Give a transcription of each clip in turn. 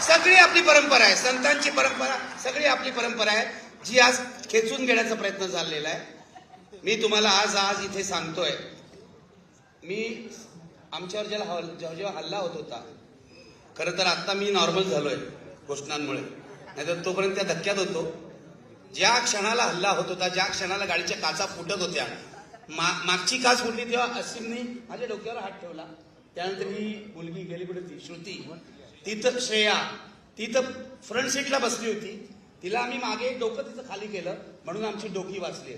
सगळी आपली परंपरा आहे, संतांची परंपरा, सगळी आपली परंपरा आहे जी आज खेचून घेण्याचा प्रयत्न चाललेला आहे. मी तुम्हाला आज इथे सांगतोय, मी आमच्यावर जेव्हा हल्ला होत होता, खरं तर आता मी नॉर्मल झालोय घोषणांमुळे, नाहीतर तोपर्यंत त्या धक्क्यात होतो. ज्या क्षणाला हल्ला होत होता, ज्या क्षणाला गाडीच्या काचा फुटत होत्या, मागची काच फुटली तेव्हा असीमने माझ्या डोक्यावर हात ठेवला. त्यानंतर ही मुलगी गेली कुठे, ती श्रुती, तिथं श्रेया, ती तर फ्रंट सीटला बसली होती, तिला आम्ही मागे डोकं तिचं खाली केलं म्हणून आमची डोकी वाचली.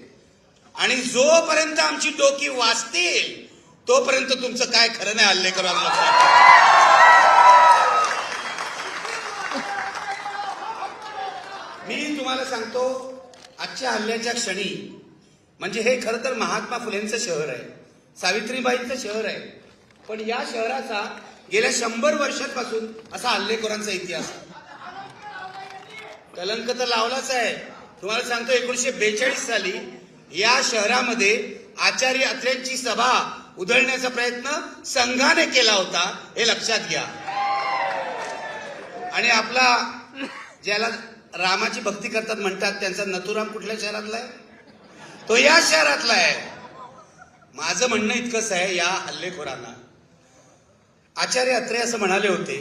आणि जोपर्यंत आमची डोकी वाचतील तोपर्यंत तुमचं काय खरं नाही हल्लेकरांना. मी तुम्हाला सांगतो, आजच्या हल्ल्याच्या क्षणी, म्हणजे हे खरं तर महात्मा फुलेंचं शहर आहे, सावित्रीबाईंचं शहर आहे, पण या शहराचा गेल्या 100 वर्षांपासून असा हल्लेखोरांचा इतिहास, कलंक तर लावलाच आहे. तुम्हाला सांगतो, 1942 साली या शहरामध्ये आचार्य अत्रेंची सभा उधळण्याचा प्रयत्न संघाने केला होता, हे लक्षात घ्या. आणि आपला ज्याला रामाची भक्ती करतात म्हणतात, त्यांचा नथुराम कुठल्या शहरातला आहे? तो या शहरातला आहे. माझं म्हणणं इतकंच आहे, या हल्लेखोरांना आचार्य अत्रे असं म्हणाले होते,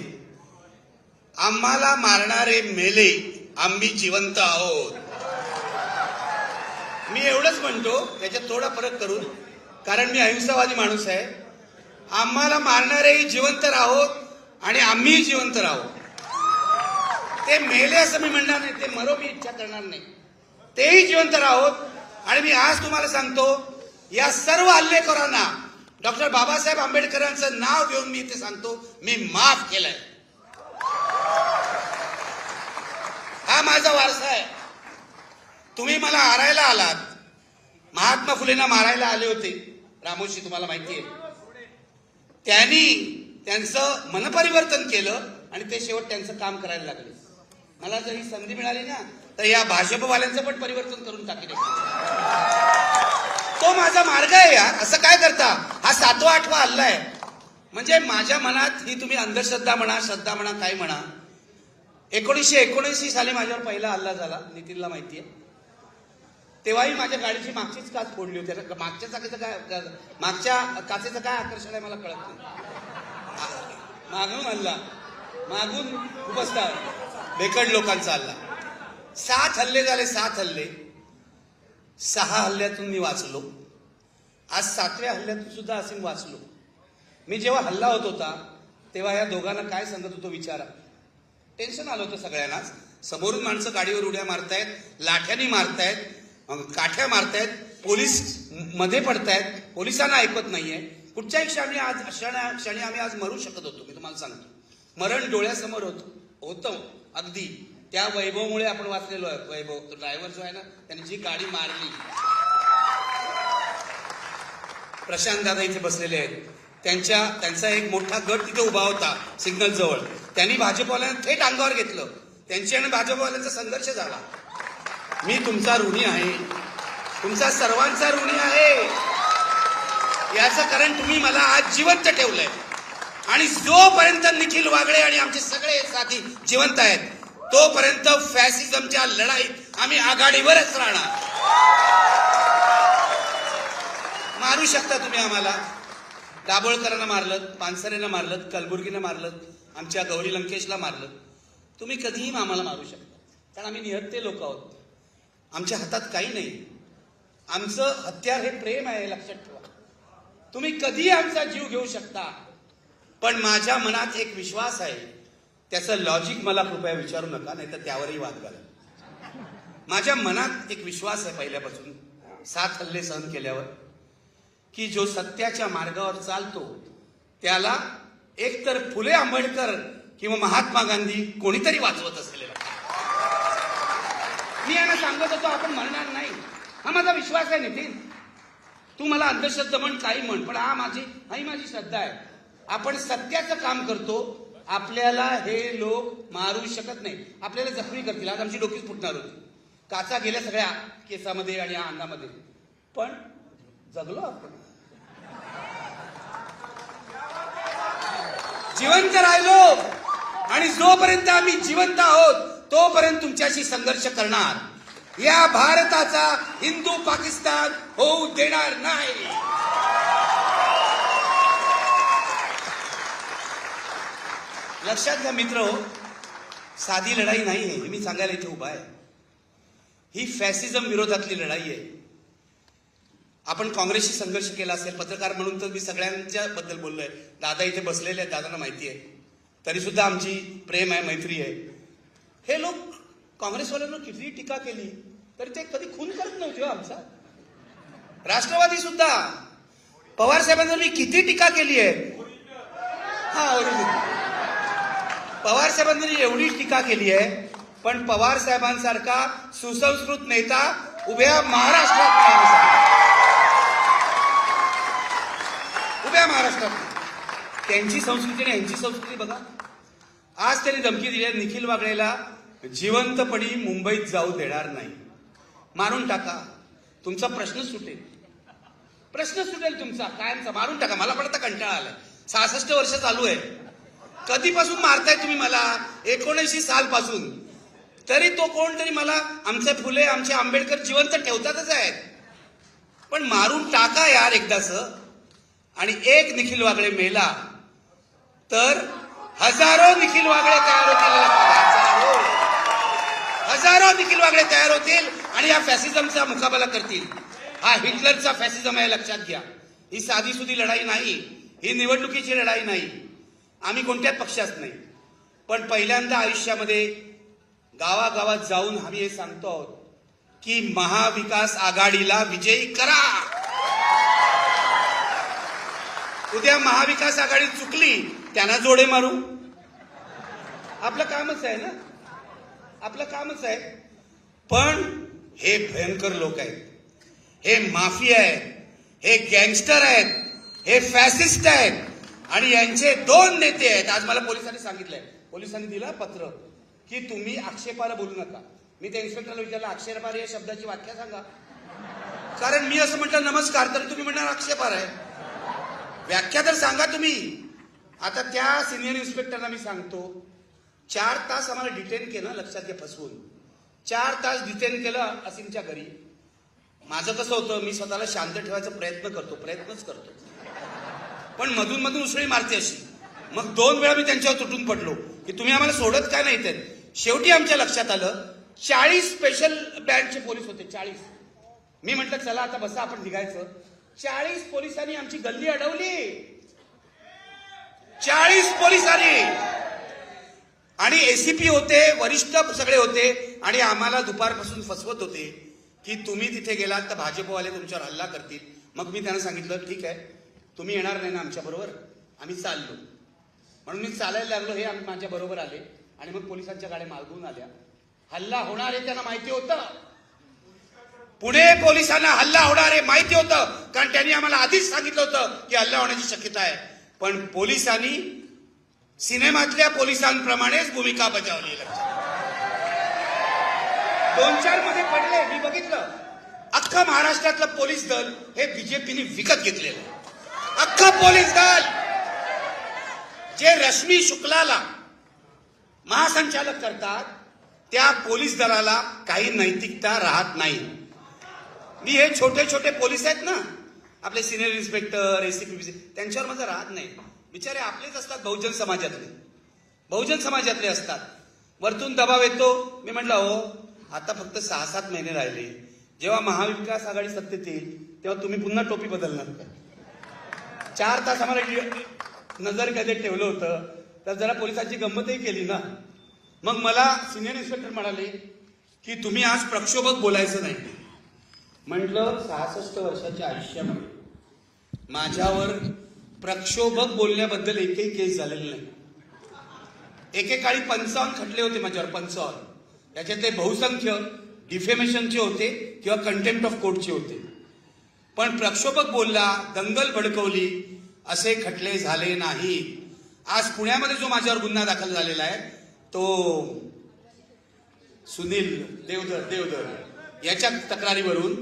आम्हाला मारणारे मेले, आम्ही जिवंत आहोत. मी एवढंच म्हणतो, त्याच्यात थोडा फरक करून, कारण मी अहिंसावादी माणूस आहे. आम्हाला मारणारेही जिवंत राहोत आणि आम्हीही जिवंत राहू. ते मेले असं मी म्हणणार नाही, ते मरो मी इच्छा करणार नाही, तेही जिवंत राहोत. आणि मी आज तुम्हाला सांगतो, या सर्व हल्लेखोरांना डॉक्टर बाबासाहेब आंबेडकरांचं नाव घेऊन मी इथे सांगतो, मी माफ केलंय. हा माझा वारसा आहे. तुम्ही मला हारायला आलात, महात्मा फुलेंना मारायला आले होते, रामोशी तुम्हाला माहिती आहे. त्यांनी त्यांचं मनपरिवर्तन केलं आणि ते शेवट त्यांचं काम करायला लागले. मला जर ही संधी मिळाली ना, तर या भाजपवाल्यांचं पण परिवर्तन करून टाकेल. तो माझा मार्ग आहे यार. असं काय करता? हा 7वा 8वा हल्ला आहे. म्हणजे माझ्या मनात ही, तुम्ही अंधश्रद्धा म्हणा, श्रद्धा म्हणा, काय म्हणा, 1979 साली माझ्यावर पहिला हल्ला झाला, नितीनला माहितीये. तेव्हाही माझ्या गाडीची मागचीच काच फोडली होती. मागच्या काचेचं काय आकर्षण आहे मला कळत नाही. मागून हल्ला, मागून उपस्थित बेकड लोकांचा हल्ला. 7 हल्ले झाले, 7 हल्ले. 6 हल्ल्यातून मी वाचलो. आज 7व्या हल्ल्यातून सुद्धा असीम वाचलो. मी जेव्हा हल्ला होत होता तेव्हा या दोघांना काय सांगत होतो विचारा. टेन्शन आलं होतं सगळ्यांनाच. समोरून माणसं गाडीवर उड्या मारतायत, लाठ्यानी मारतायत, काठ्या मारतायत, पोलीस मध्ये पडतायत, पोलिसांना ऐकत नाहीये. कुठच्याही क्षणी आम्ही आज मरू शकत होतो. मी तुम्हाला सांगतो, मरण डोळ्यासमोर होतं अगदी. त्या वैभवमुळे आपण वाचलेलो आहे. वैभव तो ड्रायव्हर जो आहे ना, त्यांनी जी गाडी मारली, प्रशांत दादा इथे बसलेले आहेत, त्यांचा एक मोठा गट तिथे उभा होता सिग्नल जवळ. त्यांनी भाजपवाल्यांना थेट अंगावर घेतलं. त्यांची आणि भाजपवाल्यांचा संघर्ष झाला. मी तुमचा ऋणी आहे, तुमचा सर्वांचा ऋणी आहे. याचं कारण तुम्ही मला आज जिवंत ठेवलंय. आणि जोपर्यंत निखिल वागळे आणि आमचे सगळे साथी जिवंत आहेत, तोपर्यंत फॅसिझमच्या लढाईत आम्ही आघाडीवरच राहणार. मारू शकता तुम्ही आम्हाला. दाभोळकरांना मारलं, पानसरेंना मारलं, कलबुर्गीनं मारलं, आमच्या गौरी लंकेशला मारलं. तुम्ही कधीही आम्हाला मारू शकता, कारण आम्ही निहत्ते लोक आहोत. आमच्या हातात काही नाही. आमचं हत्यार हे प्रेम आहे, लक्षात ठेवा. तुम्ही कधीही आमचा जीव घेऊ शकता, पण माझ्या मनात एक विश्वास आहे. त्याचं लॉजिक मला कृपया विचारू नका, नाही तर त्यावरही वाद घाला. माझ्या मनात एक विश्वास आहे पहिल्यापासून, 7 हल्ले सहन केल्यावर, की जो सत्याच्या मार्गावर चालतो त्याला एकतर फुले आंबेडकर किंवा महात्मा गांधी कोणीतरी वाचवत असलेला. मी यांना सांगत होतो, आपण म्हणणार नाही. हा माझा विश्वास आहे नितीन. तू मला अंधश्रद्धा म्हण, काही म्हण, पण ही माझी श्रद्धा आहे. आपण सत्याचं काम करतो. आपल्याला हे लोक मारू शकत नाही, आपल्याला जखमी करतील. आज आमची डोकीच फुटणार होती, काचा गेल्या सगळ्या केसामध्ये आणि अंगामध्ये, पण जगलो आपण, जिवंत राहिलो. आणि जोपर्यंत आम्ही जिवंत आहोत तोपर्यंत तुमच्याशी संघर्ष करणार. या भारताचा हिंदू पाकिस्तान होऊ देणार नाही. लक्षात घ्या मित्र, साधी लढाई नाही आहे, हे मी सांगायला इथे उभा आहे. ही फॅसिझम विरोधातली लढाई आहे. आपण काँग्रेसशी संघर्ष केला असेल, पत्रकार म्हणून तर मी सगळ्यांच्या बद्दल बोललोय. दादा इथे बसलेले आहेत, दादांना माहिती आहे. तरी सुद्धा आमची प्रेम आहे, मैत्री आहे. हे लोक काँग्रेसवाल्यांना किती टीका केली तरी ते कधी खून करत नव्हते हो आमचा. राष्ट्रवादी सुद्धा पवार साहेबांना मी किती टीका केली आहे. पवार साहेबांनी एवढी टीका केली आहे, पण पवार साहेबांसारखा सुसंस्कृत नेता उभ्या महाराष्ट्रात नाही. उभ्या महाराष्ट्रात त्यांची संस्कृती आणि यांची संस्कृती बघा. आज त्यांनी धमकी दिली आहे निखिल वागळेला जिवंतपणी मुंबईत जाऊ देणार नाही. मारून टाका, तुमचा प्रश्न सुटेल. प्रश्न सुटेल तुमचा कायमचा. मारून टाका. मला पण आता कंटाळा आलाय. 66 वर्ष चालू आहे. कधीपासून मारताय तुम्ही मला? 79 सालपासून. तरी तो कोणतरी मला आमचे फुले आमचे आंबेडकर जिवंत ठेवतातच आहेत. पण मारून टाका यार एकदाच. आणि एक निखिल वागळे मेला तर हजारो निखिल वागळे तयार होतील. हजारो निखिल वागळे तयार होतील आणि या फॅसिझमचा मुकाबला करतील. हा हिटलरचा फॅसिझम आहे, लक्षात घ्या. ही साधी सुधी लढाई नाही. ही निवडणुकीची लढाई नाही. आम्ही कोणत्याच पक्षात नाही. पण पहिल्यांदा आयुष्यामध्ये गावागावात जाऊन आम्ही हे सांगतो आहोत की महाविकास आघाडीला विजयी करा. उद्या महाविकास आघाडी चुकली त्यांना जोडे मारू. आपलं कामच आहे ना, आपलं कामच आहे. पण हे भयंकर लोक आहेत, हे माफिया आहेत, हे गँगस्टर आहेत, हे फॅसिस्ट आहेत आणि यांचे 2 नेते आहेत. आज मला पोलिसांनी सांगितलंय, पोलिसांनी दिलं पत्र की तुम्ही आक्षेपाला बोलू नका. मी त्या इन्स्पेक्टरला विचारलं आक्षेपार या शब्दाची व्याख्या सांगा. कारण मी असं म्हटलं नमस्कार तर तुम्ही म्हणणार आक्षेपार आहे. व्याख्या तर सांगा तुम्ही. आता त्या सिनियर इन्स्पेक्टरला मी सांगतो 4 तास आम्हाला डिटेन केलं. लक्षात घ्या, फसवून 4 तास डिटेन केलं असीमच्या घरी. माझं कसं होतं, मी स्वतःला शांत ठेवायचा प्रयत्नच करतो. पण मधून मधून उसळी मारते अशी. मग 2 वेळा मी त्यांच्यावर तुटून पडलो की तुम्ही आम्हाला सोडत काय नाही. शेवटी आमच्या लक्षात आलं 40 स्पेशल बँडचे पोलीस होते. 40. मी म्हटलं चला आता बसा आपण निघायचं. 40 पोलिसांनी आमची गल्ली अडवली. 40 पोलिसांनी. आणि एसीपी होते, वरिष्ठ सगळे होते आणि आम्हाला दुपारपासून फसवत होते की तुम्ही तिथे गेलात तर भाजपवाले तुमच्यावर हल्ला करतील. मग मी त्यांना सांगितलं ठीक आहे, तुम्ही येणार नाही ना आमच्या बरोबर. आम्ही चाललो. म्हणून मी चालायला लागलो. हे आम्ही माझ्या बरोबर आले आणि मग पोलिसांच्या गाड्या मागून आल्या. हल्ला होणार आहे त्यांना माहिती होतं. पुणे पोलिसांना हल्ला होणार आहे माहिती होतं, कारण त्यांनी आम्हाला आधीच सांगितलं होतं की हल्ला होण्याची शक्यता आहे. पण पोलिसांनी सिनेमातल्या पोलिसांप्रमाणेच भूमिका बजावली. 2-4 मध्ये पडले. मी बघितलं अख्खा महाराष्ट्रातलं पोलीस दल हे बीजेपीने विकत घेतलेलं. अख्खं पोलीस दल जे रश्मी शुक्लाला महासंचालक करतात त्या पोलीस दलाला काही नैतिकता राहत नाही. मी हे छोटे छोटे पोलीस आहेत ना आपले सिनियर इन्स्पेक्टर एसीपी त्यांच्यावर माझं राहत नाही. बिचारे आपलेच असतात, बहुजन समाजातले असतात. वरतून दबाव येतो. मी म्हटलं हो आता फक्त 6-7 महिने राहिले. जेव्हा महाविकास आघाडी सत्तेत येईल तेव्हा तुम्ही पुन्हा टोपी बदलणार का? 4 तास आम्हाला नजर कैदेत ठेवलं होतं तर जरा पोलिसांची गंमतही केली ना. मग मला सिनियर इन्स्पेक्टर म्हणाले की तुम्ही आज प्रक्षोभक बोलायचं नाही. म्हटलं 66 वर्षाच्या आयुष्यामध्ये माझ्यावर प्रक्षोभक बोलण्याबद्दल एकही केस झालेली नाही. एकेकाळी 55 खटले होते माझ्यावर. 55. त्याच्यातले बहुसंख्य डिफेमेशनचे होते किंवा कंटेम्प्ट ऑफ कोर्टचे होते. पण प्रक्षोभक बोलला, दंगल भडकवली असे खटले झाले नाही. आज पुण्यामध्ये जो माझ्यावर गुन्हा दाखल झालेला आहे तो सुनील देवधर याच्या तक्रारीवरून,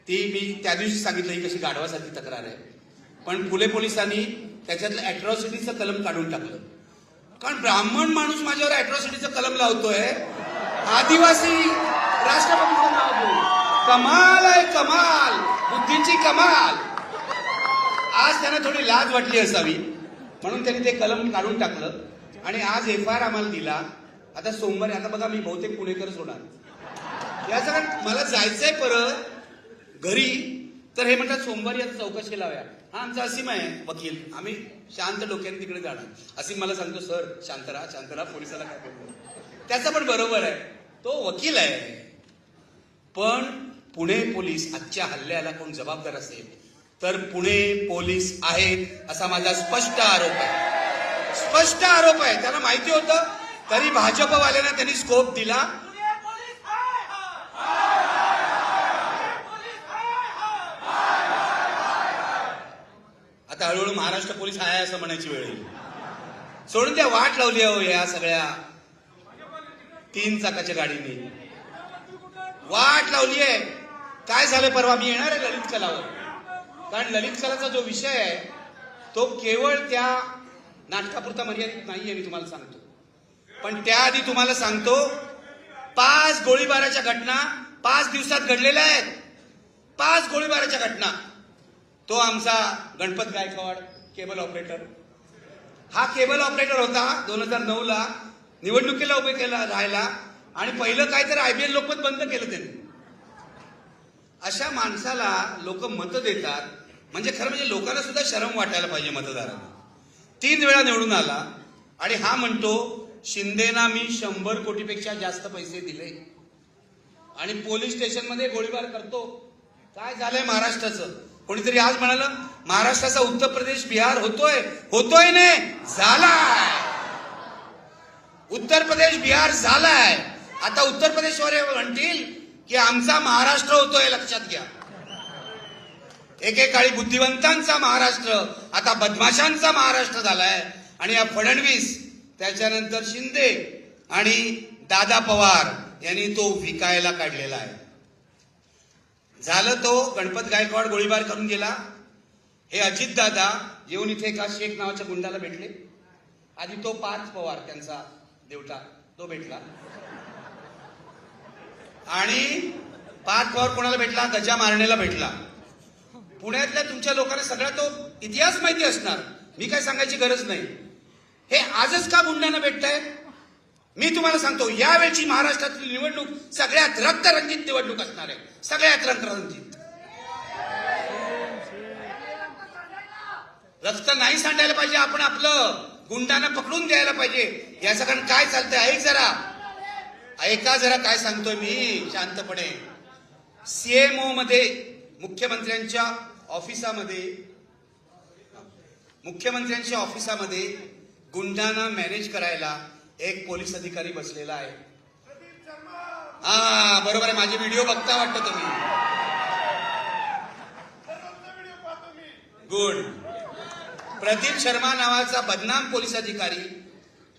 ती मी त्या दिवशी सांगितलं ही कशी गाढवासारखी तक्रार आहे. पण पुणे पोलिसांनी त्याच्यातलं अॅट्रॉसिटीचं कलम काढून टाकलं. कारण ब्राह्मण माणूस माझ्यावर अॅट्रॉसिटीचं कलम लावतोय, आदिवासी राष्ट्रपती म्हणून नाव घेऊन. कमाल आहे, कमाल, बुद्धीची कमाल. आज त्यांना थोडी लाज वाटली असावी म्हणून त्यांनी ते कलम काढून टाकलं आणि आज FIR आम्हाला दिला. आता सोमवारी, आता बघा मी बहुतेक पुणेकरच होणार याचं, कारण मला जायचंय परत घरी. तर हे म्हणतात सोमवारी आता चौकशी लावूया. हा आमचा असीम आहे वकील, आम्ही शांत डोक्याने तिकडे जाणार. असीम मला सांगतो, सर शांत राहा, पोलिसाला काय बोलतो. त्याचं पण बरोबर आहे, तो वकील आहे. पण पुणे पोलीस आजच्या हल्ल्याला कोण जबाबदार असेल तर पुणे पोलीस आहेत असा माझा स्पष्ट आरोप आहे. स्पष्ट आरोप आहे. त्यांना माहिती होतं तरी भाजपवाल्यांना त्यांनी स्कोप दिला. आता हळूहळू महाराष्ट्र पोलीस आहे असं म्हणायची वेळ येईल. सोडून द्या, वाट लावली हो या सगळ्या 3 चाकाच्या गाडीने, वाट लावली आहे. काय झालं, परवा मी येणार आहे ललित कलावर, कारण ललित कलाचा जो विषय आहे तो केवळ त्या नाटकापुरता मर्यादित नाहीये, मी तुम्हाला सांगतो. पण त्याआधी तुम्हाला सांगतो, 5 गोळीबाराच्या घटना 5 दिवसात घडलेल्या आहेत. 5 गोळीबाराच्या घटना. तो आमचा गणपत गायकवाड केबल ऑपरेटर, हा केबल ऑपरेटर होता 2009ला, निवडणुकीला उभे केला राहिला आणि पहिलं काय तर IBL लोकमत बंद केलं त्यांनी. अशा माणसाला लोक मतं देतात म्हणजे खरं म्हणजे लोकांना सुद्धा शरम वाटायला पाहिजे मतदारांना. 3 वेळा निवडून आला आणि हा म्हणतो शिंदेना मी 100 कोटीपेक्षा जास्त पैसे दिले आणि पोलीस स्टेशनमध्ये गोळीबार करतो. काय झालंय महाराष्ट्राचं? कोणीतरी आज म्हणालं महाराष्ट्राचा उत्तर प्रदेश बिहार होतोय ने झालाय. उत्तर प्रदेश बिहार झालाय. आता उत्तर प्रदेशवाले म्हणतील की आमचा महाराष्ट्र होतोय. लक्षात घ्या, एकेकाळी बुद्धिवंतांचा महाराष्ट्र आता बदमाशांचा महाराष्ट्र झालाय. आणि या फडणवीस, त्याच्यानंतर शिंदे आणि दादा पवार यांनी तो विकायला काढलेला आहे. झालं, तो गणपत गायकवाड गोळीबार करून गेला. हे अजित दादा येऊन इथे एका शेख नावाच्या गुंडाला भेटले. आधी तो पार्थ पवार, त्यांचा देवटा, तो भेटला. आणि पार्थ पवार कोणाला भेटला? गजा मारण्याला भेटला. पुण्यातल्या तुमच्या लोकांना सगळा तो इतिहास माहिती असणार, मी काय सांगायची गरज नाही. हे आजच का गुंडांना भेटतायत? मी तुम्हाला सांगतो, यावेळची महाराष्ट्रातील निवडणूक सगळ्यात रक्तरंजित निवडणूक असणार आहे. सगळ्यात रक्तरंजित. रक्त नाही सांडायला पाहिजे. आपण आपलं गुंडांना पकडून द्यायला पाहिजे. याचं कारण काय चालतंय ऐका जरा काय सांगतोय मी शांतपणे. CMO मध्ये, मुख्यमंत्र्यांच्या ऑफिसामध्ये गुंडांना मॅनेज करायला एक पोलीस अधिकारी बसलेला आहे. हा बरोबर आहे, माझे व्हिडिओ बघता वाटतं तुम्ही. गुड. प्रदीप शर्मा नावाचा बदनाम पोलीस अधिकारी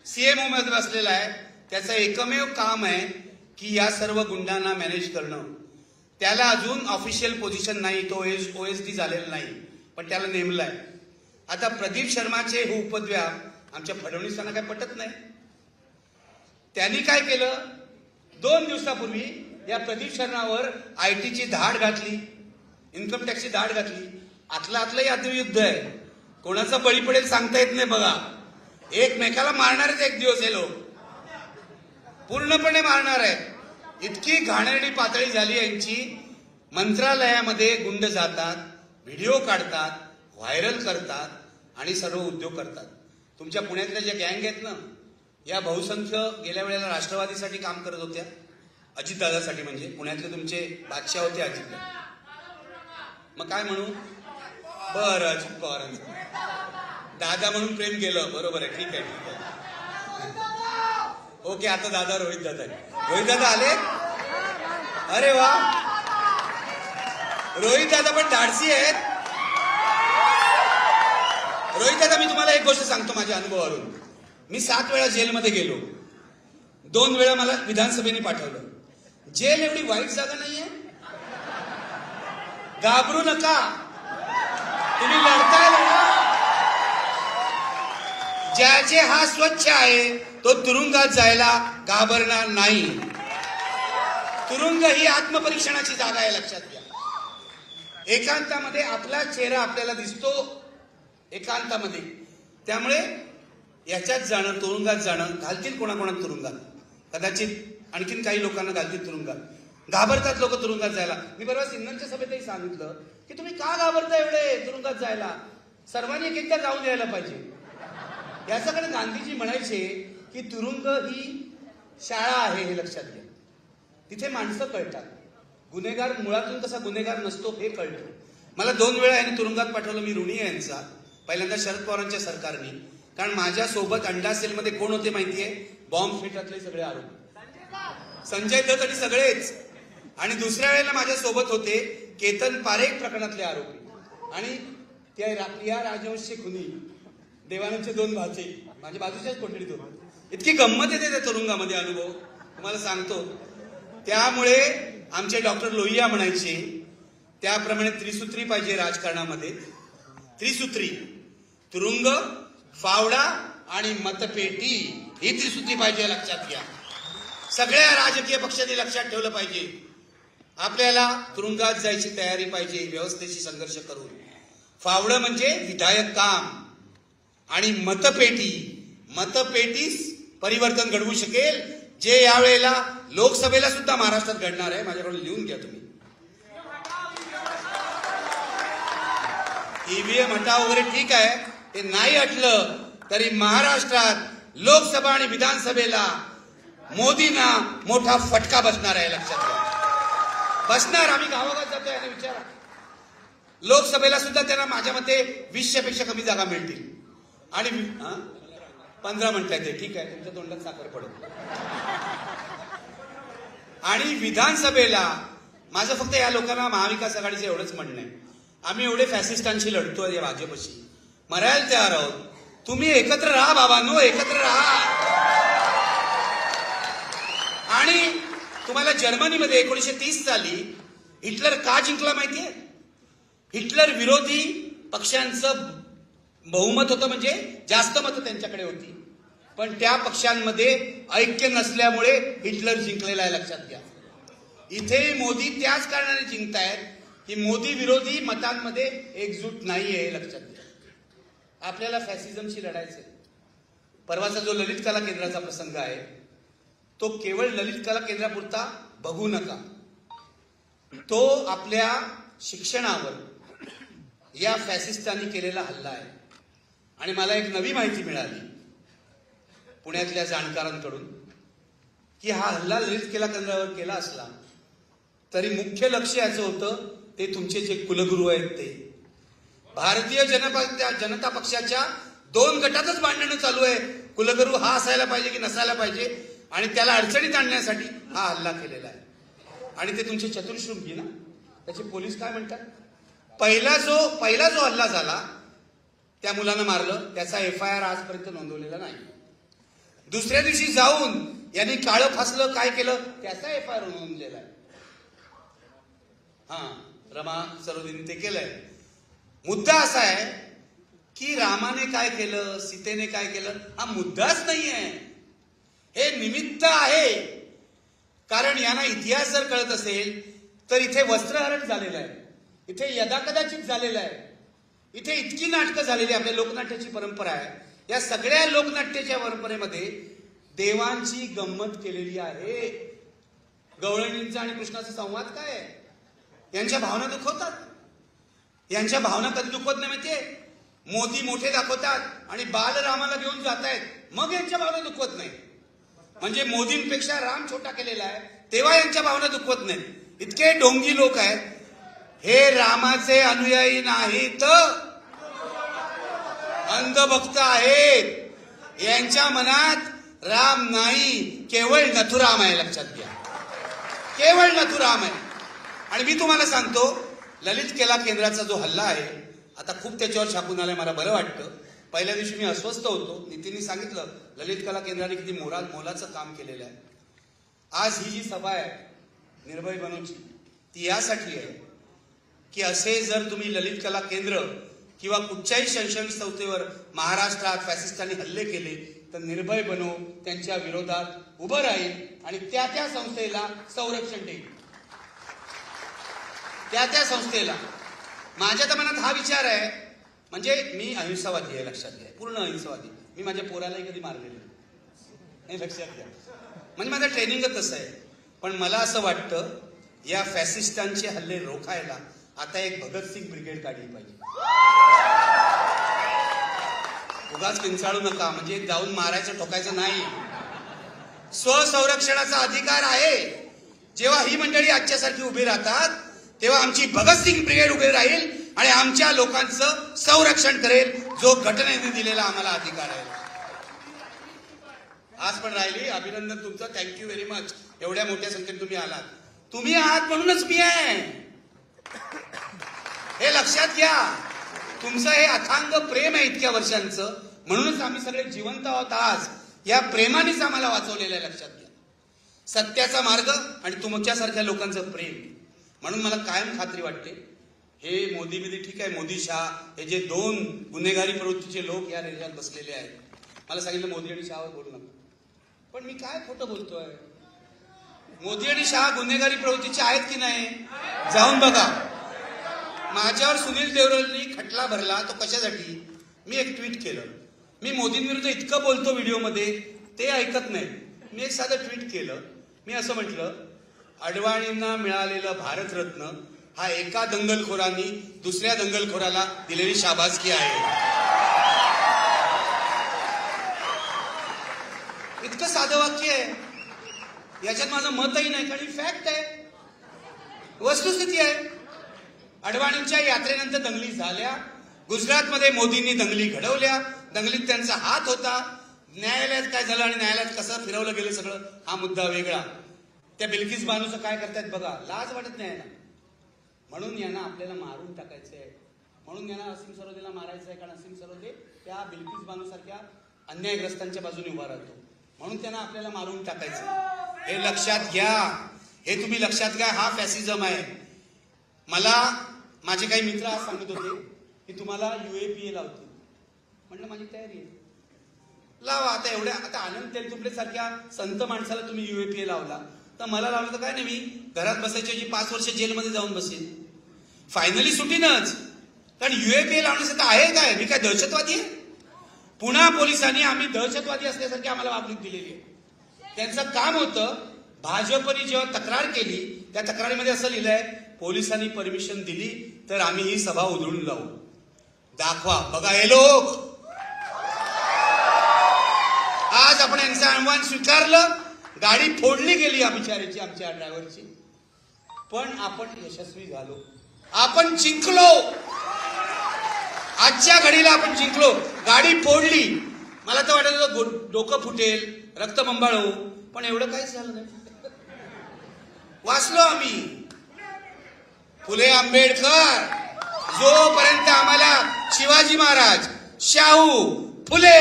CMO मध्ये बसलेला आहे. त्याचं एकमेव काम आहे की या सर्व गुंडांना मॅनेज करणं. त्याला अजून ऑफिशियल पोझिशन नाही, तो OSD झालेला नाही, पण त्याला नेमलाय. आता प्रदीप शर्माचे हे उपद्व्याप आमच्या फडणवीसांना काय पटत नाही. त्यांनी काय केलं, 2 दिवसापूर्वी या प्रदीप शर्मावर IT ची धाड घातली, इन्कम टॅक्सची धाड घातली. आतलं युद्ध आहे, कोणाचा बळी पडेल सांगता येत नाही. बघा, एकमेकाला मारणारच एक दिवस हे लोक, पूर्णपणे मारणार आहे. इतकी घाणेरडी पातळी झाली यांची. मंत्रालयामध्ये गुंड जातात, व्हिडिओ काढतात, व्हायरल करतात आणि सर्व उद्योग करतात. तुमच्या पुण्यातल्या ज्या गँग आहेत ना, या बहुसंख्य गेल्या वेळेला राष्ट्रवादीसाठी काम करत होत्या, अजितदादासाठी. म्हणजे पुण्यातले तुमचे बादशाह होते अजितदादा. मग काय म्हणू, बरं अजित पवारांचं दादा म्हणून प्रेम केलं, बरोबर आहे, ठीक आहे. ओके, आता दादा रोहित दादा आले. अरे वा, रोहित दादा पण धाडसी आहेत. रोहित दादा, मी तुम्हाला एक गोष्ट सांगतो माझ्या अनुभवावरून. मी 7 वेळा जेलमध्ये गेलो, 2 वेळा मला विधानसभेने पाठवलं. जेल एवढी वाईट जागा नाहीये, घाबरू नका, तुम्ही लढताय लढा. ज्याचे हात स्वच्छ आहे तो तुरुंगात जायला घाबरणार नाही. तुरुंग ही आत्मपरीक्षणाची जागा आहे, लक्षात घ्या. एकांतामध्ये आपला चेहरा आपल्याला दिसतो, एकांतामध्ये. त्यामुळे याच्यात जाणं, तुरुंगात जाणं, घालतील कोणाकोणा तुरुंगात, कदाचित आणखीन काही लोकांना घालतील तुरुंगात. घाबरतात लोक तुरुंगात जायला. मी परवा सिन्नरच्या सभेतही सांगितलं की तुम्ही का घाबरता एवढे तुरुंगात जायला, सर्वांनी एक एकदा जाऊन यायला पाहिजे. याच्याकडे गांधीजी म्हणायचे की तुरुंग ही शाळा आहे, हे लक्षात घ्या. तिथे माणसं कळतात, गुन्हेगार मुळातून कसा गुन्हेगार नसतो हे कळतं. मला 2 वेळा यांनी तुरुंगात पाठवलं, मी ऋणी आहे यांचा. पहिल्यांदा शरद पवारांच्या सरकारने, कारण माझ्यासोबत अंडा सेलमध्ये कोण होते माहितीये? बॉम्ब फेटातले सगळे आरोपी, संजय दत्त आणि सगळेच. आणि दुसऱ्या वेळेला माझ्यासोबत होते केतन पारेख प्रकरणातले आरोपी आणि त्या प्रिया राजवंशी खुनी, देवानंदचे 2 भाचे माझ्या बाजूच्याच कोठडीत होते. इतकी गंमत येते त्या तुरुंगामध्ये, अनुभव तुम्हाला सांगतो. त्यामुळे आमचे डॉक्टर लोहिया म्हणायचे त्याप्रमाणे त्रिसूत्री पाहिजे राजकारणामध्ये. त्रिसूत्री, तुरुंग, फावडा आणि मतपेटी, ही त्रिसूत्री पाहिजे, लक्षात घ्या. सगळ्या राजकीय पक्षांनी लक्षात ठेवलं पाहिजे. आपल्याला तुरुंगात जायची तयारी पाहिजे, व्यवस्थेशी संघर्ष करून. फावडं म्हणजे विधायक काम आणि मतपेटी, मतपेटीस परिवर्तन घडवू शकेल, जे यावेळेला लोकसभेला सुद्धा महाराष्ट्रात घडणार आहे. माझ्याकडून लिहून घ्या तुम्ही. ईव्हीएम हटाव वगैरे ठीक आहे, ते नाही हटलं तरी महाराष्ट्रात लोकसभा आणि विधानसभेला मोदींना मोठा फटका बसणार आहे, लक्षात घ्या. बसणार. आम्ही गावागावात जातोय आणि विचारा, लोकसभेला सुद्धा त्यांना माझ्या मते 200 पेक्षा कमी जागा मिळतील. आणि 15 म्हणताय ते ठीक आहे, तुमच्या तोंडात साखर पडत. आणि विधानसभेला माझं फक्त या लोकांना महाविकास आघाडीचं एवढंच म्हणणं आहे, आम्ही एवढे फॅसिस्टांशी लढतोय या भाजपशी, मरायला तयार आहोत. तुम्ही एकत्र राहा बाबांनो, एकत्र राहा. आणि तुम्हाला जर्मनीमध्ये 1930 साली हिटलर का जिंकला माहितीये? हिटलर विरोधी पक्षांचं बहुमत होतं, म्हणजे जास्त मतं त्यांच्याकडे होती, पण त्या पक्षांमध्ये ऐक्य नसल्यामुळे हिटलर जिंकलेला आहे, लक्षात घ्या. इथे मोदी त्याच कारणाने जिंकतायत की मोदी विरोधी मतांमध्ये एकजूट नाहीये, हे लक्षात घ्या. आपल्याला फॅसिझमशी लढायचंय. परवाचा जो ललित कला केंद्राचा प्रसंग आहे तो केवळ ललित कला केंद्रापुरता बघू नका. तो आपल्या शिक्षणावर या फॅसिस्टांनी केलेला हल्ला आहे. आणि मला एक नवी माहिती मिळाली पुण्यातल्या जाणकारांकडून की हा हल्ला ललित कला केंद्रावर केला असला तरी मुख्य लक्ष याचं होतं ते तुमचे जे कुलगुरू आहेत ते. भारतीय जनता पक्षाच्या 2 गटातच भांडणं चालू आहे, कुलगुरू हा असायला पाहिजे की नसायला पाहिजे, आणि त्याला अडचणीत आणण्यासाठी हा हल्ला केलेला आहे. आणि ते तुमचे चतुर्शृंगी ना, त्याचे पोलीस काय म्हणतात? पहिला जो हल्ला झाला त्या मुलानं मारलं, त्याचा FIR आजपर्यंत नोंदवलेला नाही. दुसऱ्या दिवशी जाऊन यांनी काळं फासलं, काय केलं, त्याचा FIR नोंदवलेला आहे. रमा सरोदीने ते केलंय. मुद्दा असा आहे की रामाने काय केलं, सीतेने काय केलं, हा मुद्दाच नाहीये, हे निमित्त आहे. कारण यांना इतिहास जर कळत असेल तर इथे वस्त्रहरण झालेलं आहे, इथे यदाकदाचित झालेलं आहे, इथे इतकी नाटकं झालेली, आपल्या लोकनाट्याची परंपरा आहे. या सगळ्या लोकनाट्याच्या परंपरेमध्ये देवांची गंमत केलेली आहे. गवळणींचा आणि कृष्णाचा संवाद काय आहे? यांच्या भावना दुखवतात. यांच्या भावना कधी दुखवत नाही माहितीये? मोदी मोठे दाखवतात आणि बालरामाला घेऊन जातायत, मग यांच्या भावना दुखवत नाही. म्हणजे मोदींपेक्षा राम छोटा केलेला आहे तेव्हा यांच्या भावना दुखवत नाहीत. इतके ढोंगी लोक आहेत. हे रामाचे अनुयायी नाहीत, अंधभक्त आहेत. यांच्या मनात राम नाही, केवळ नथुराम आहे, लक्षात घ्या, केवळ नथुराम आहे. आणि मी तुम्हाला सांगतो, ललित कला केंद्राचा जो हल्ला आहे, आता खूप त्याच्यावर छापून आलाय, मला बरं वाटतं. पहिल्या दिवशी मी अस्वस्थ होतो. नितीननी सांगितलं ललित कला केंद्राने किती मोलाचं काम केलेलं आहे. आज ही जी सभा आहे निर्भय बनूची, ती यासाठी आहे की असे जर तुम्ही ललित कला केंद्र किंवा कुठच्याही शैक्षणिक संस्थेवर महाराष्ट्रात फॅसिस्टांनी हल्ले केले तर निर्भय बनो त्यांच्या विरोधात उभं राहील आणि त्या त्या संस्थेला संरक्षण देईल. त्या त्या संस्थेला. माझ्या तर मनात हा विचार आहे, म्हणजे मी अहिंसावादी आहे, लक्षात घ्या, पूर्ण अहिंसावादी. मी माझ्या पोरालाही कधी मारलेलं नाही, लक्षात घ्या. म्हणजे माझं ट्रेनिंगच तसं आहे. पण मला असं वाटतं या फॅसिस्टांचे हल्ले रोखायला आता एक भगतसिंग ब्रिगेड काढली पाहिजे. उगाच किंचाळू नका, म्हणजे जाऊन मारायचं ठोकायचं नाही. स्वसंरक्षणाचा अधिकार आहे. जेव्हा ही मंडळी आजच्यासारखी उभी राहतात तेव्हा आमची भगतसिंग ब्रिगेड उभी राहील आणि आमच्या लोकांचं संरक्षण करेल, जो घटनेने दिलेला आम्हाला अधिकार आहे. आज पण राहिली. अभिनंदन तुमचं, थँक्यू व्हेरी मच. एवढ्या मोठ्या संख्येने तुम्ही आलात. तुम्ही आहात म्हणूनच मी आहे, हे लक्षात घ्या. तुमचं हे अथांग प्रेम आहे इतक्या वर्षांचं, म्हणूनच आम्ही सगळे जिवंत आहोत आज. या प्रेमानेच आम्हाला वाचवलेलं आहे, लक्षात घ्या. सत्याचा मार्ग आणि तुमच्यासारख्या लोकांचं प्रेम. म्हणून मला कायम खात्री वाटते, हे मोदी बिदी ठीक आहे, मोदी शाह हे जे दोन गुन्हेगारी प्रवृत्तीचे लोक या देशात बसलेले आहेत, मला सांगितलं मोदी आणि शहावर बोलू नका. पण मी काय खोटं बोलतोय? मोदी आणि शहा गुन्हेगारी प्रवृत्तीचे आहेत की नाही? जाऊन बघा. माझ्यावर सुनील देवरेंनी खटला भरला, तो कशासाठी? मी एक ट्विट केलं. मी मोदींविरुद्ध इतकं बोलतो व्हिडिओमध्ये, ते ऐकत नाही. मी एक साधं ट्विट केलं. मी असं म्हटलं, अडवाणींना मिळालेलं भारतरत्न हा एका दंगलखोरांनी दुसऱ्या दंगलखोराला दिलेली शाबासकी आहे. इतकं साधं वाक्य आहे. याच्यात माझं मतही नाही, कारण फॅक्ट आहे, वस्तुस्थिती आहे. अडवाणींच्या यात्रेनंतर दंगली झाल्या. गुजरातमध्ये मोदींनी दंगली घडवल्या. दंगलीत त्यांचा हात होता. न्यायालयात काय झालं आणि न्यायालयात कसं फिरवलं गेलं सगळं, हा मुद्दा वेगळा. त्या बिल्किस बानूचं काय करतायत बघा. लाज वाटत नाही ना. म्हणून यांना आपल्याला मारून टाकायचंय. म्हणून यांना असीम सरोदेला मारायचं आहे, कारण असीम सरोदे त्या बिल्किस बानू सारख्या अन्यायग्रस्तांच्या बाजूने उभा राहतो. म्हणून त्यांना आपल्याला मारून टाकायचं. हे लक्षात घ्या. हे तुम्ही लक्षात घ्या. हा फॅसिझम आहे. मला माझे काही मित्र आज सांगत होते की तुम्हाला UAPA लावतील. म्हणलं माझी तयारी आहे, लावा. आता एवढ्या, आता आनंद तेलतुंबडे सारख्या संत माणसाला तुम्ही UAPA लावला तर मला लावलं तर काय नाही, मी घरात बसायची 5 वर्ष जेलमध्ये जाऊन बसेल. फायनली सुटीनच. कारण UAPA लावण्यासाठी आहे काय? मी काय दहशतवादी आहे? पुणा पोलिसांनी आम्ही दहशतवादी असल्यासारखी आम्हाला वागणूक दिलेली आहे. त्यांचं काम होतं, भाजपने जेव्हा तक्रार केली त्या तक्रारीमध्ये असं लिहिलंय, पोलिसांनी परमिशन दिली तर आम्ही ही सभा उधळून लावू. दाखवा. बघा हे लोक. आज आपण यांचं आव्हान स्वीकारलं. गाडी फोडली गेली बिचाऱ्याची, आमच्या ड्रायव्हरची, पण आपण यशस्वी झालो. आपण जिंकलो. आजच्या घडीला आपण जिंकलो. गाडी फोडली. मला तर वाटत होतं डोकं फुटेल, रक्तबंबाळ होऊ, पण एवढं काहीच झालं नाही. वाचलो आम्ही. फुले आंबेडकर, जोपर्यंत आम्हाला शिवाजी महाराज, शाहू, फुले,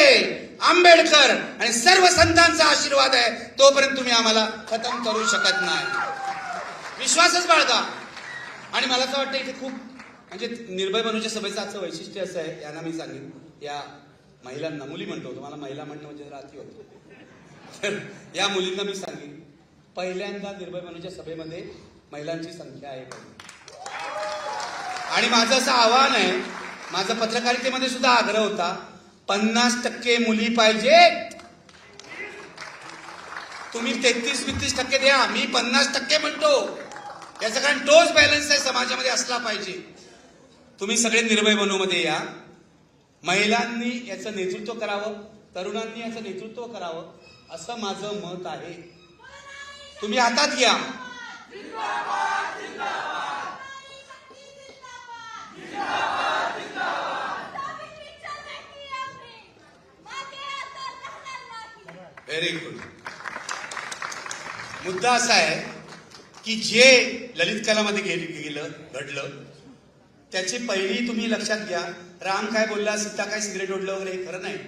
आंबेडकर आणि सर्व संतांचा आशीर्वाद आहे, तोपर्यंत तुम्ही आम्हाला खतम करू शकत नाही. विश्वासच बाळगा. आणि मला असं वाटतं इथे खूप, म्हणजे निर्भय बनूच्या सभेचं आजचं वैशिष्ट्य असं आहे, यांना मी सांगेन, या महिलांना, मुली म्हणतो, तुम्हाला महिला म्हणणं म्हणजे जरा अति होतं, तर या मुलींना मी सांगेन, पहिल्यांदा निर्भय बनूच्या सभेमध्ये महिलांची संख्या आहे. आणि माझं असं आव्हान आहे, माझा पत्रकारितेमध्ये सुद्धा आग्रह होता, 50% मुली पाहिजेत. तुम्ही 33-32% द्या, मी 50% म्हणतो. याचं कारण तोच बॅलन्स आहे समाजामध्ये असला पाहिजे. तुम्ही सगळे निर्भय बनूमध्ये या. महिलांनी याचं नेतृत्व करावं, तरुणांनी याचं नेतृत्व करावं, असं माझं मत आहे. तुम्ही हातात घ्या. Very good. मुद्दा असा आहे की जे ललित कलामध्ये गेलं घडलं त्याची पहिली तुम्ही लक्षात घ्या. राम काय बोलला, सीता काय सिगरेट ओढलं वगैरे हे खरं नाही,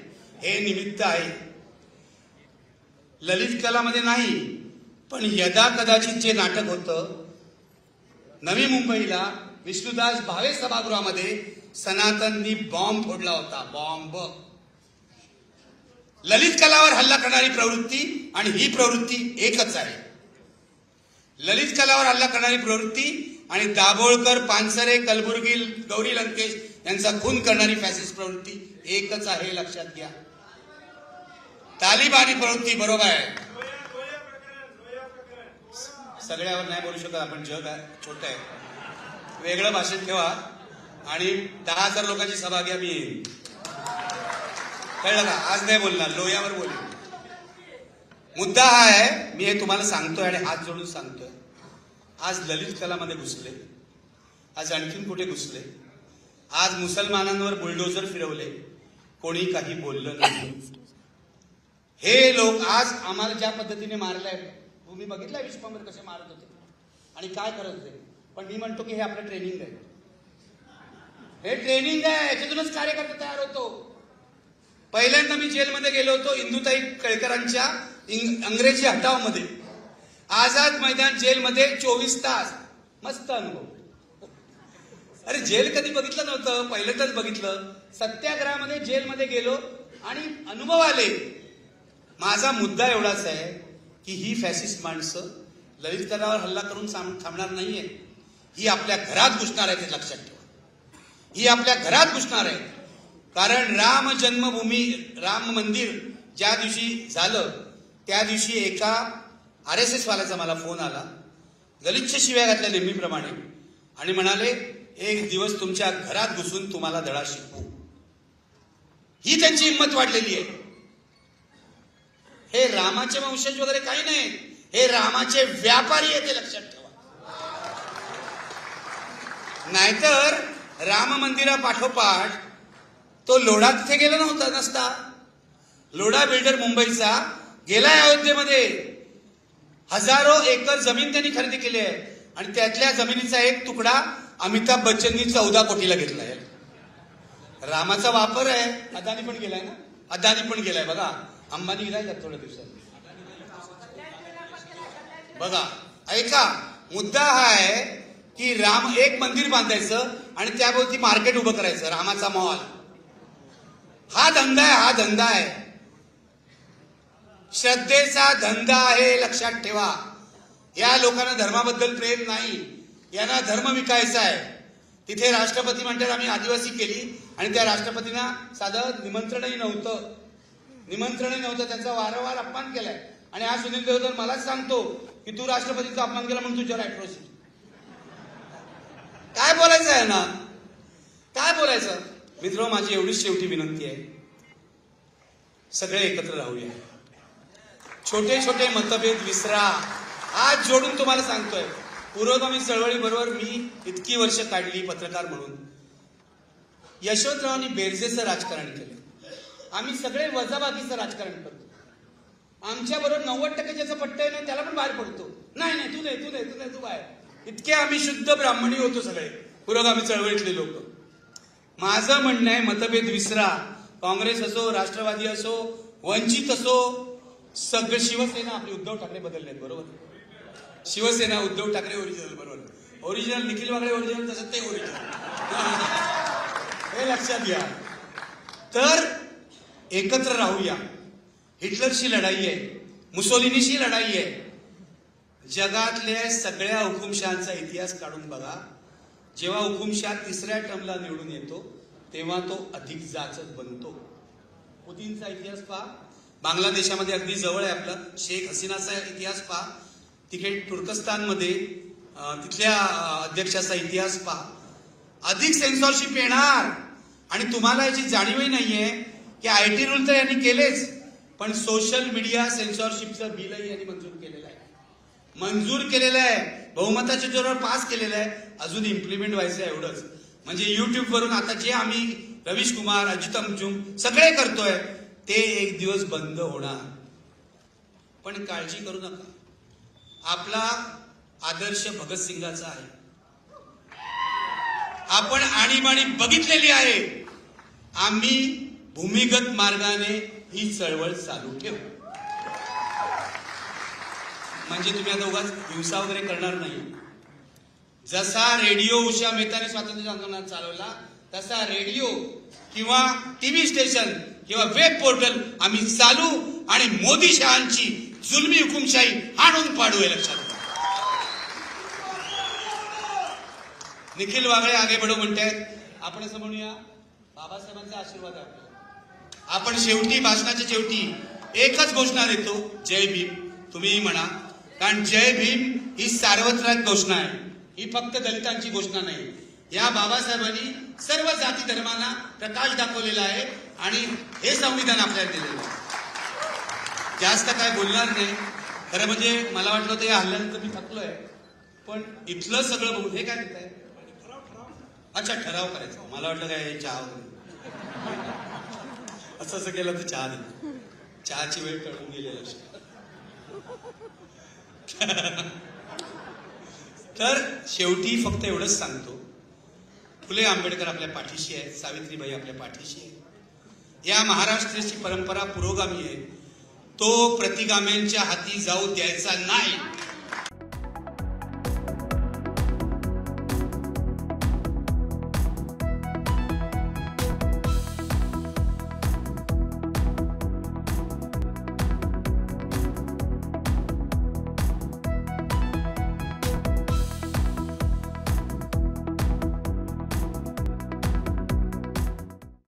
हे निमित्त आहे. ललित कलामध्ये नाही, पण यदा कदाचित जे नाटक होतं नवी मुंबईला विष्णुदास भावे सभागृहामध्ये सनातननी बॉम्ब फोडला होता. बॉम्ब. ललित कलावर हल्ला करणारी प्रवृत्ती आणि ही प्रवृत्ती एकच आहे. ललित कलावर हल्ला करणारी प्रवृत्ती आणि दाभोळकर, पानसरे, कलबुर्गी, गौरी लंकेश यांचा खून करणारी फॅसिस्ट प्रवृत्ती एकच आहे, लक्षात घ्या. तालिबानी प्रवृत्ती बरोबर आहे. सगळ्यावर नाही बोलू शकत आपण, जग आहे, छोटं आहे. वेगळं भाषण ठेवा आणि 10,000 लोकांची सभा घ्या, मी येईन. कळलं का? आज नाही बोलणार, लोह्यावर बोलेन. मुद्दा हा आहे, मी हे तुम्हाला सांगतोय आणि हात जोडून सांगतोय. आज ललित कलामध्ये घुसले, आज आणखीन कुठे घुसले, आज मुसलमानांवर बुलडोजर फिरवले, कोणी काही बोललं नाही. हे लोक आज आम्हाला ज्या पद्धतीने मारलंय, तुम्ही बघितलंय विश्वंभर कसे मारत होते आणि काय करत होते. पण मी म्हणतो की हे आपलं ट्रेनिंग आहे. हे ट्रेनिंग आहे, याच्यातूनच कार्यकर्ता तयार होतो. पहिल्यांदा मी जेलमध्ये गेलो होतो इंदुताई केळकरांच्या अंग्रेजी हटावमध्ये. आझाद मैदान जेलमध्ये 24 तास. मस्त अनुभव. अरे जेल कधी बघितलं नव्हतं, पहिल्यांदाच बघितलं. सत्याग्रहामध्ये जेलमध्ये गेलो आणि अनुभव आले. माझा मुद्दा एवढाच आहे की ही फॅसिस्ट माणसं ललित कलावर हल्ला करून थांबणार नाहीये. ही आपल्या घरात घुसणार आहे, ते लक्षात ठेवा. ही आपल्या घरात घुसणार आहे. कारण राम जन्मभूमी, राम मंदिर ज्या दिवशी झालं त्या दिवशी एका RSS वाल्याचा मला फोन आला, गलिच्छ शिव्या घातल्या नेहमीप्रमाणे, आणि म्हणाले एक दिवस तुमच्या घरात घुसून तुम्हाला धडा शिकवू. ही त्यांची हिंमत वाढलेली आहे. हे रामाचे वंशज वगैरे काही नाही, हे रामाचे व्यापारी आहे, ते लक्षात ठेवा. नाहीतर राम मंदिरापाठोपाठ तो लोढा तिथे गेला नसता. लोढा बिल्डर मुंबईचा गेलाय अयोध्येमध्ये. हजारो एकर जमीन त्यांनी खरेदी केली आहे आणि त्यातल्या जमिनीचा एक तुकडा अमिताभ बच्चननी 14 कोटीला घेतलाय. रामाचा वापर आहे. अदानी पण गेलाय ना, अदानी पण गेलाय बघा. अंबानी गेलाय थोड्या दिवसात. बघा, ऐका, मुद्दा हा आहे की राम एक मंदिर बांधायचं आणि त्याभोवती मार्केट उभं करायचं, रामाचा मॉल. हा धंदा आहे, हा धंदा आहे. श्रद्धेचा धंदा आहे, लक्षात ठेवा. या लोकांना धर्माबद्दल प्रेम नाही, यांना धर्म विकायचा आहे. तिथे राष्ट्रपती म्हणतात आम्ही आदिवासी केली आणि त्या राष्ट्रपतींना साधं निमंत्रणही नव्हतं. त्यांचा वारंवार अपमान केलाय. आणि आज सुनील देवधर मलाच सांगतो की तू राष्ट्रपतीचा अपमान केला म्हणून तुझ्यावर अॅट्रॉसिटी. काय बोलायचं आहे ना, काय बोलायचं. मित्र, माझी एवढीच शेवटी विनंती आहे, सगळे एकत्र राहूया. छोटे छोटे मतभेद विसरा. आज जोडून तुम्हाला सांगतोय, पुरोगामी चळवळी बरोबर मी इतकी वर्ष काढली पत्रकार म्हणून. यशवंतरावांनी बेरजेचं राजकारण केलं. आम्ही सगळे वजाबाकीचं राजकारण करतो. आमच्या बरोबर 90% ज्याचं पट्ट आहे ना त्याला पण बाहेर पडतो. नाही तू बाहेर. इतके आम्ही शुद्ध ब्राह्मणी होतो सगळे पुरोगामी चळवळीतले लोक. माझं म्हणणं आहे, मतभेद विसरा. काँग्रेस असो, राष्ट्रवादी असो, वंचित असो, सगळं. शिवसेना आपली उद्धव ठाकरे बदलले बरोबर. शिवसेना उद्धव ठाकरे ओरिजिनल बरोबर. ओरिजिनल निखिल वागळे ओरिजिनल, तसं ते ओरिजिनल. हे लक्षात घ्या. तर एकत्र राहूया. हिटलरशी लढाई आहे, मुसोलिनीशी लढाई आहे. जगातल्या सगळ्या हुकुमशहांचा इतिहास काढून बघा. जेव्हा हुकुमशाह तिसऱ्या टर्मला निवडून येतो तेव्हा तो अधिक जाचक बनतो. पुतीनचा इतिहास पहा. बांगलादेशामध्ये अगदी जवळ आहे आपला शेख हसीनाचा इतिहास पहा. तिकडे तुर्कस्तानमध्ये तिथल्या अध्यक्षाचा इतिहास पहा. अधिक सेन्सॉरशिप येणार. आणि तुम्हाला याची जाणीवही नाहीये की IT रूल तर यांनी केलेच, पण सोशल मीडिया सेन्सॉरशिपचं बिलही यांनी मंजूर केलेलं आहे. बहुमताच्या जोरावर पास केलेलं आहे. अजून इम्प्लिमेंट व्हायचं आहे एवढंच. म्हणजे YouTube वरून आता जे आम्ही रवीश कुमार, अजित अंजुम सगळे करतोय ते एक दिवस बंद होणार. पण काळजी करू नका. आपला आदर्श भगतसिंगाचा आहे. आपण आणीबाणी बघितलेली आहे. आम्ही भूमिगत मार्गाने ही चळवळ चालू ठेवू. म्हणजे तुम्ही आता उगाच हिंसा वगैरे करणार नाही. जसा रेडिओ उषा मेहताने स्वातंत्र्य आंदोलन चालवला तसा रेडिओ किंवा टीव्ही स्टेशन किंवा वेब पोर्टल आम्ही चालू आणि मोदी शहांची जुलमी हुकुमशाही हाणून पाडू हे लक्षात. निखिल वागळे आगे बढो म्हणतायत. आपण असं म्हणूया बाबासाहेबांचा आशीर्वाद आहे आपल्याला. आपण शेवटी भाषणाच्या शेवटी एकच घोषणा देतो, जय भीम. तुम्हीही म्हणा, कारण जय भीम ही सार्वत्रिक घोषणा आहे. ही फक्त दलितांची घोषणा नाही. या बाबासाहेबांनी सर्व जाती धर्मांना प्रकाश दाखवलेला आहे आणि हे संविधान आपल्याला दिलेलं आहे. जास्त काय बोलणार नाही. खरं म्हणजे मला वाटलं होतं या हल्ल्यानंतर मी थकलोय, पण इथलं सगळं बघून हे काय देत आहे. अच्छा, ठराव करायचा. मला वाटलं काय चहा असं केलं तर चहा दे. चहाची वेळ टळून गेली लक्षात. तर शेवटी फक्त एवढंच सांगतो, फुले आंबेडकर आपल्या पाठीशी आहेत, सावित्रीबाई आपल्या पाठीशी आहे. या महाराष्ट्राची परंपरा पुरोगामी आहे. तो प्रतिगाम्यांच्या हाती जाऊ द्यायचा नाही.